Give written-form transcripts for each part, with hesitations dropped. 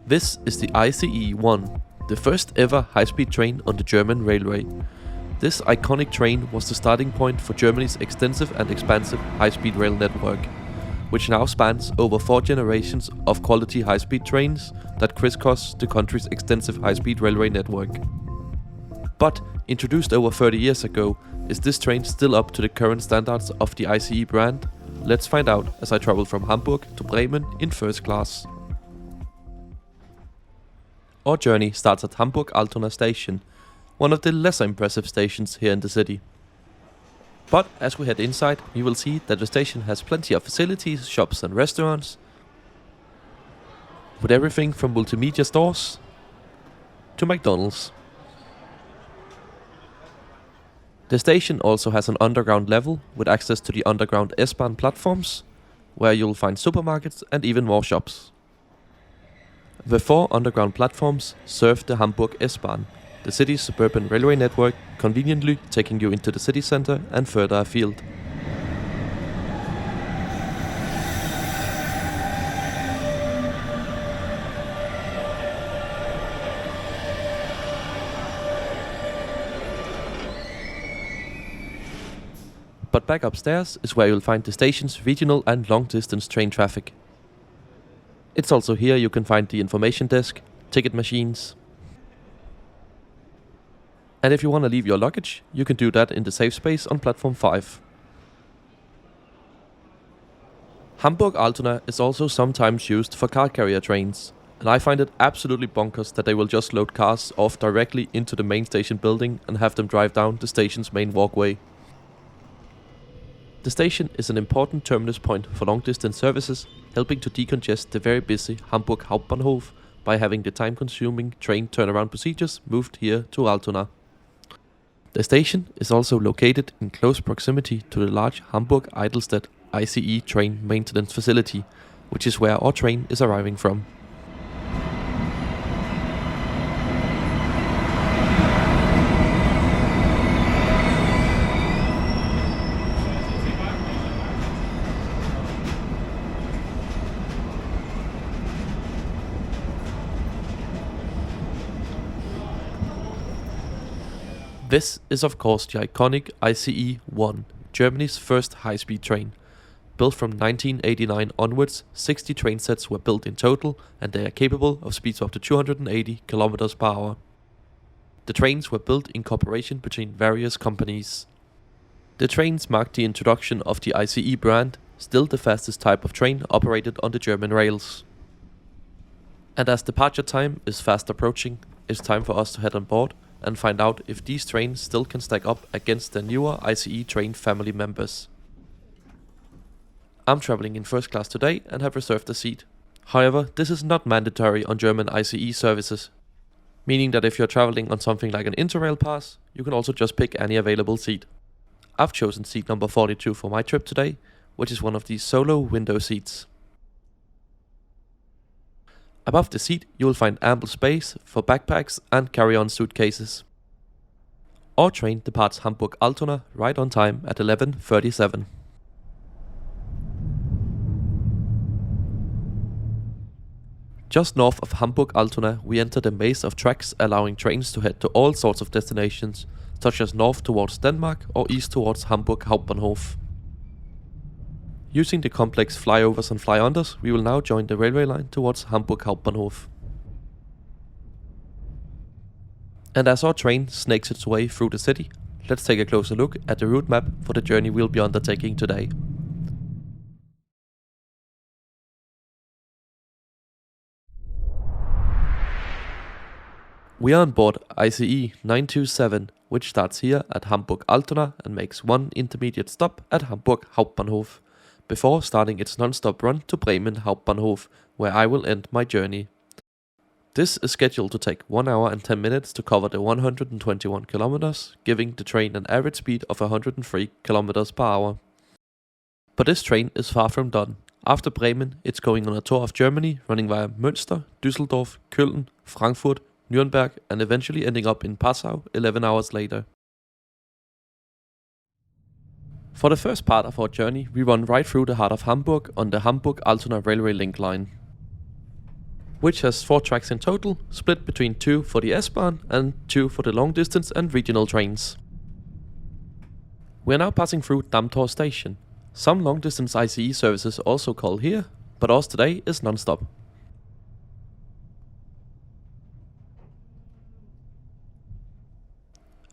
This is the ICE-1, the first ever high-speed train on the German railway. This iconic train was the starting point for Germany's extensive and expansive high-speed rail network, which now spans over 4 generations of quality high-speed trains that crisscross the country's extensive high-speed railway network. But, introduced over 30 years ago, is this train still up to the current standards of the ICE brand? Let's find out as I travel from Hamburg to Bremen in first class. Our journey starts at Hamburg-Altona station, one of the lesser impressive stations here in the city. But as we head inside, we will see that the station has plenty of facilities, shops and restaurants, with everything from multimedia stores to McDonald's. The station also has an underground level with access to the underground S-Bahn platforms, where you'll find supermarkets and even more shops. The 4 underground platforms serve the Hamburg S-Bahn, the city's suburban railway network, conveniently taking you into the city center and further afield. But back upstairs is where you'll find the station's regional and long-distance train traffic. It's also here you can find the information desk, ticket machines. And if you want to leave your luggage, you can do that in the safe space on platform 5. Hamburg-Altona is also sometimes used for car carrier trains, and I find it absolutely bonkers that they will just load cars off directly into the main station building and have them drive down the station's main walkway. The station is an important terminus point for long-distance services, helping to decongest the very busy Hamburg Hauptbahnhof by having the time-consuming train turnaround procedures moved here to Altona. The station is also located in close proximity to the large Hamburg-Eidelstedt ICE train maintenance facility, which is where our train is arriving from. This is of course the iconic ICE-1, Germany's first high-speed train. Built from 1989 onwards, 60 train sets were built in total, and they are capable of speeds up to 280 km per hour. The trains were built in cooperation between various companies. The trains marked the introduction of the ICE brand, still the fastest type of train operated on the German rails. And as departure time is fast approaching, it's time for us to head on board and find out if these trains still can stack up against the newer ICE train family members. I'm traveling in first class today and have reserved a seat. However, this is not mandatory on German ICE services, meaning that if you're traveling on something like an Interrail pass, you can also just pick any available seat. I've chosen seat number 42 for my trip today, which is one of these solo window seats. Above the seat, you will find ample space for backpacks and carry-on suitcases. Our train departs Hamburg-Altona right on time at 11:37. Just north of Hamburg-Altona, we enter the maze of tracks allowing trains to head to all sorts of destinations, such as north towards Denmark or east towards Hamburg Hauptbahnhof. Using the complex flyovers and fly-unders, we will now join the railway line towards Hamburg Hauptbahnhof. And as our train snakes its way through the city, let's take a closer look at the route map for the journey we'll be undertaking today. We are on board ICE 927, which starts here at Hamburg-Altona and makes one intermediate stop at Hamburg Hauptbahnhof, before starting its non-stop run to Bremen Hauptbahnhof, where I will end my journey. This is scheduled to take 1 hour and 10 minutes to cover the 121 kilometers, giving the train an average speed of 103 kilometers per hour. But this train is far from done. After Bremen, it's going on a tour of Germany, running via Münster, Düsseldorf, Köln, Frankfurt, Nürnberg, and eventually ending up in Passau 11 hours later. For the first part of our journey, we run right through the heart of Hamburg on the Hamburg-Altona railway link line. which has 4 tracks in total, split between 2 for the S-Bahn and 2 for the long distance and regional trains. We are now passing through Dammtor station. Some long distance ICE services also call here, but ours today is non-stop.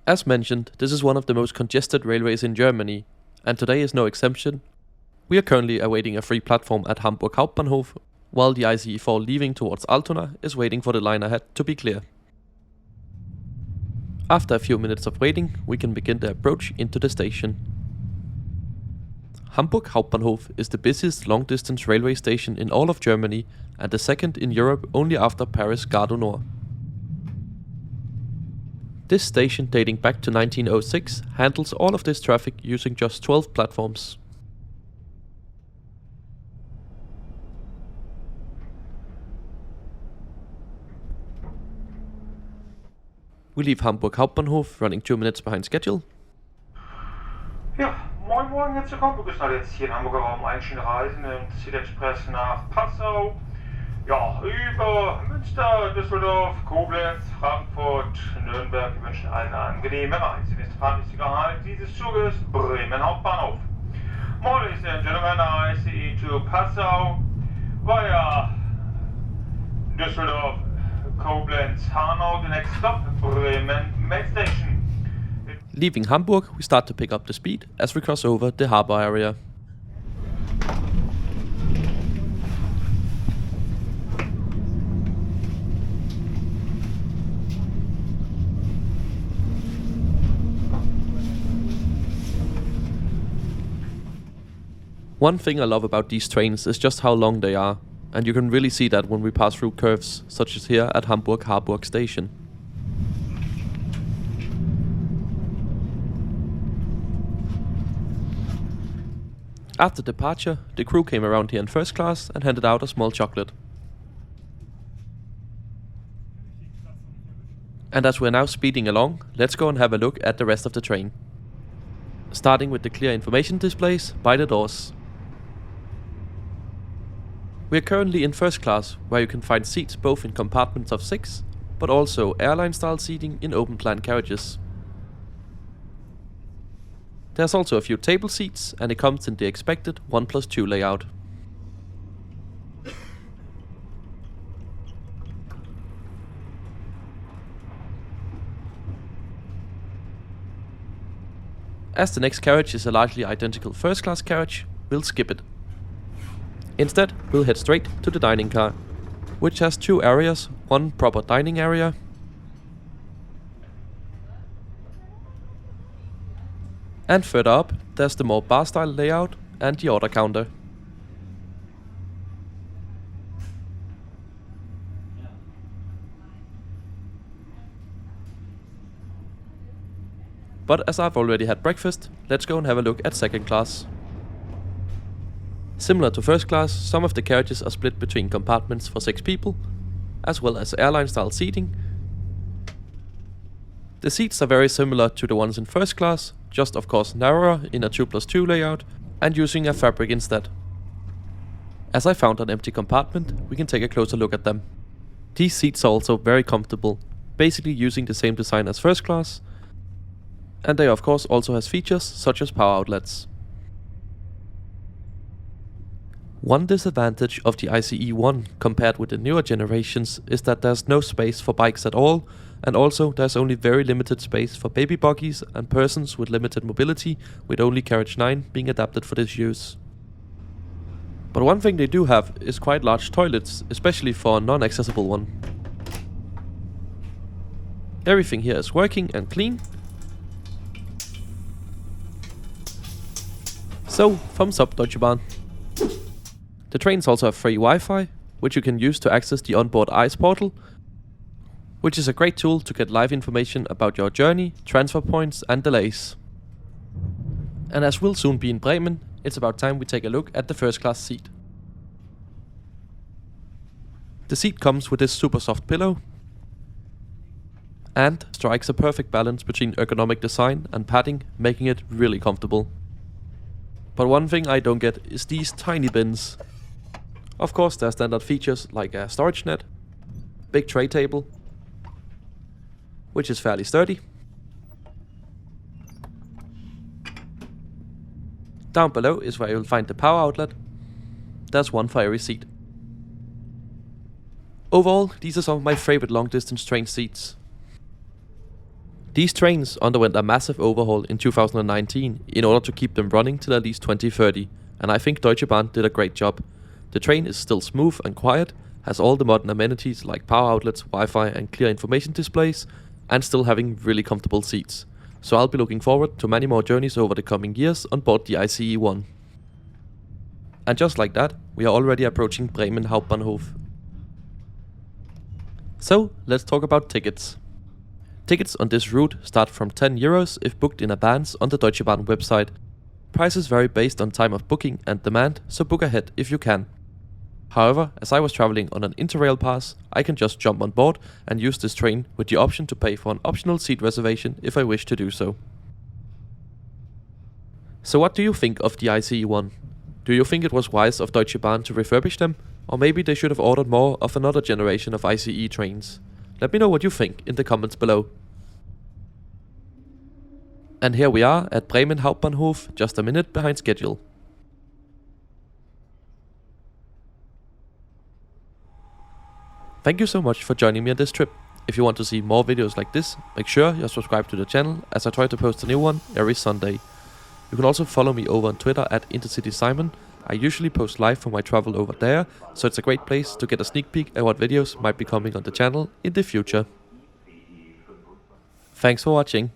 As mentioned, this is one of the most congested railways in Germany, and today is no exception. We are currently awaiting a free platform at Hamburg Hauptbahnhof, while the ICE 4 leaving towards Altona is waiting for the line ahead to be clear. After a few minutes of waiting, we can begin the approach into the station. Hamburg Hauptbahnhof is the busiest long-distance railway station in all of Germany and the second in Europe only after Paris Gare du Nord. This station, dating back to 1906, handles all of this traffic using just 12 platforms. We leave Hamburg Hauptbahnhof running 2 minutes behind schedule. Ja, moin moin, herzlich willkommen. Wir begrüßen alle jetzt hier im Hamburger Raum einzelne Reisen im City Express nach Passau. Ja, über Münster, Düsseldorf, Koblenz, Frankfurt, Nürnberg. Wir wünschen allen eine angenehme Reise. Nächste fahrtliche Halt dieses Zuges, Bremen Hauptbahnhof. Ladies and gentlemen, ICE to Passau via Düsseldorf, Koblenz, Hanau. The next stop, Bremen main station. Leaving Hamburg, we start to pick up the speed as we cross over the harbour area. One thing I love about these trains is just how long they are, and you can really see that when we pass through curves, such as here at Hamburg station. After departure, the crew came around here in first class and handed out a small chocolate. And as we're now speeding along, let's go and have a look at the rest of the train. Starting with the clear information displays by the doors. We are currently in first class, where you can find seats both in compartments of 6, but also airline-style seating in open-plan carriages. There's also a few table seats, and it comes in the expected 1+2 layout. As the next carriage is a largely identical first-class carriage, we'll skip it. Instead, we'll head straight to the dining car, which has 2 areas, one proper dining area and further up there's the more bar-style layout and the order counter. But as I've already had breakfast, let's go and have a look at second class. Similar to first class, some of the carriages are split between compartments for 6 people, as well as airline-style seating. The seats are very similar to the ones in first class, just of course narrower in a 2+2 layout and using a fabric instead. As I found an empty compartment, we can take a closer look at them. These seats are also very comfortable, basically using the same design as first class, and they of course also has features such as power outlets. One disadvantage of the ICE 1 compared with the newer generations is that there's no space for bikes at all, and also there's only very limited space for baby buggies and persons with limited mobility, with only carriage 9 being adapted for this use. But one thing they do have is quite large toilets, especially for a non-accessible one. Everything here is working and clean. So, thumbs up Deutsche Bahn. The trains also have free Wi-Fi, which you can use to access the Onboard ICE portal, which is a great tool to get live information about your journey, transfer points and delays. And as we'll soon be in Bremen, it's about time we take a look at the first class seat. The seat comes with this super soft pillow and strikes a perfect balance between ergonomic design and padding, making it really comfortable. But one thing I don't get is these tiny bins. Of course, there are standard features like a storage net, big tray table, which is fairly sturdy. Down below is where you'll find the power outlet. There's one for every seat. Overall, these are some of my favorite long distance train seats. These trains underwent a massive overhaul in 2019 in order to keep them running till at least 2030, and I think Deutsche Bahn did a great job. The train is still smooth and quiet, has all the modern amenities like power outlets, Wi-Fi and clear information displays, and still having really comfortable seats. So I'll be looking forward to many more journeys over the coming years on board the ICE 1. And just like that, we are already approaching Bremen Hauptbahnhof. So let's talk about tickets. Tickets on this route start from €10 if booked in advance on the Deutsche Bahn website. Prices vary based on time of booking and demand, so book ahead if you can. However, as I was traveling on an Interrail pass, I can just jump on board and use this train with the option to pay for an optional seat reservation if I wish to do so. So what do you think of the ICE 1? Do you think it was wise of Deutsche Bahn to refurbish them? Or maybe they should have ordered more of another generation of ICE trains? Let me know what you think in the comments below. And here we are at Bremen Hauptbahnhof, just a minute behind schedule. Thank you so much for joining me on this trip. If you want to see more videos like this, make sure you're subscribed to the channel as I try to post a new one every Sunday. You can also follow me over on Twitter at IntercitySimon. I usually post live from my travel over there, so it's a great place to get a sneak peek at what videos might be coming on the channel in the future. Thanks for watching.